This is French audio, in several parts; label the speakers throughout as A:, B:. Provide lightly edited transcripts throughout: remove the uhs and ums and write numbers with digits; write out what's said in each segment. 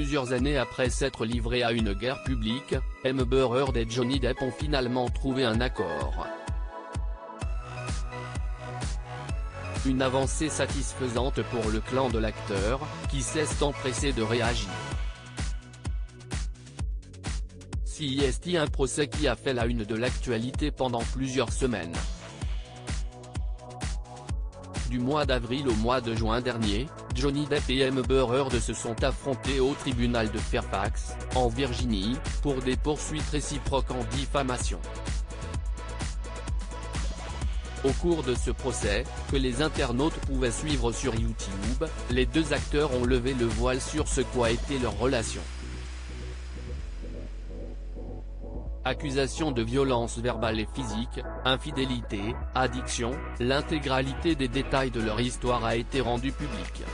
A: Plusieurs années après s'être livrés à une guerre publique, Amber Heard et Johnny Depp ont finalement trouvé un accord. Une avancée satisfaisante pour le clan de l'acteur, qui s'est empressé de réagir. CEST, un procès qui a fait la une de l'actualité pendant plusieurs semaines. Du mois d'avril au mois de juin dernier, Johnny Depp et Amber Heard se sont affrontés au tribunal de Fairfax, en Virginie, pour des poursuites réciproques en diffamation. Au cours de ce procès, que les internautes pouvaient suivre sur YouTube, les deux acteurs ont levé le voile sur ce qu'a été leur relation. Accusations de violence verbale et physique, infidélité, addiction, l'intégralité des détails de leur histoire a été rendue publique.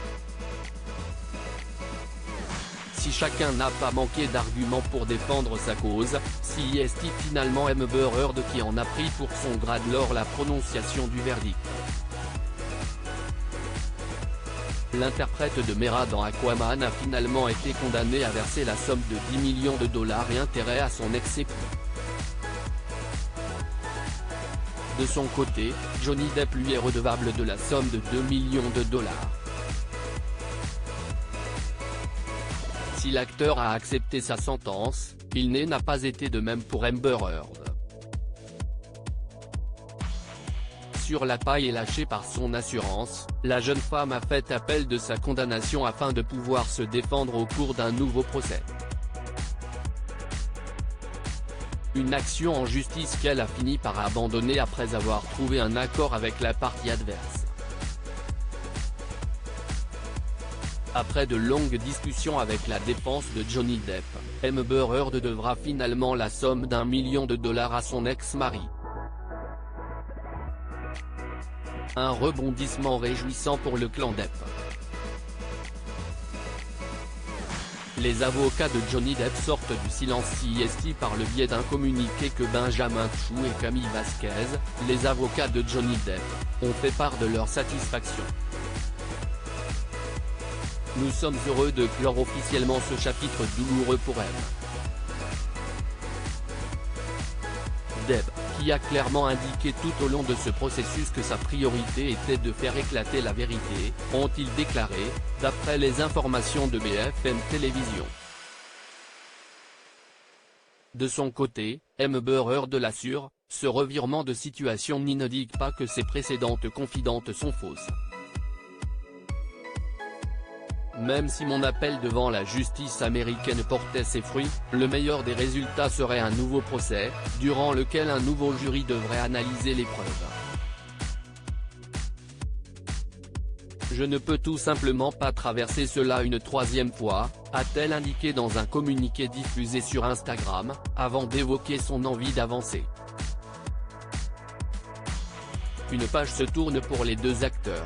A: Si chacun n'a pas manqué d'arguments pour défendre sa cause, CEST finalement Amber Heard qui en a pris pour son grade lors la prononciation du verdict. L'interprète de Mera dans Aquaman a finalement été condamné à verser la somme de 10 millions de dollars et intérêts à son ex-époux. De son côté, Johnny Depp lui est redevable de la somme de 2 millions de dollars. Si l'acteur a accepté sa sentence, il n'a pas été de même pour Amber Heard. Sur la paille et lâchée par son assurance, la jeune femme a fait appel de sa condamnation afin de pouvoir se défendre au cours d'un nouveau procès. Une action en justice qu'elle a fini par abandonner après avoir trouvé un accord avec la partie adverse. Après de longues discussions avec la défense de Johnny Depp, Amber Heard devra finalement la somme d'1 million de dollars à son ex-mari. Un rebondissement réjouissant pour le clan Depp. Les avocats de Johnny Depp sortent du silence CEST par le biais d'un communiqué que Benjamin Chou et Camille Vasquez, les avocats de Johnny Depp, ont fait part de leur satisfaction. Nous sommes heureux de clore officiellement ce chapitre douloureux pour elle. Depp, qui a clairement indiqué tout au long de ce processus que sa priorité était de faire éclater la vérité, ont-ils déclaré, d'après les informations de BFM Télévision. De son côté, Amber Heard l'assure, ce revirement de situation n'indique pas que ses précédentes confidentes sont fausses. Même si mon appel devant la justice américaine portait ses fruits, le meilleur des résultats serait un nouveau procès, durant lequel un nouveau jury devrait analyser les preuves. Je ne peux tout simplement pas traverser cela une troisième fois, a-t-elle indiqué dans un communiqué diffusé sur Instagram, avant d'évoquer son envie d'avancer. Une page se tourne pour les deux acteurs.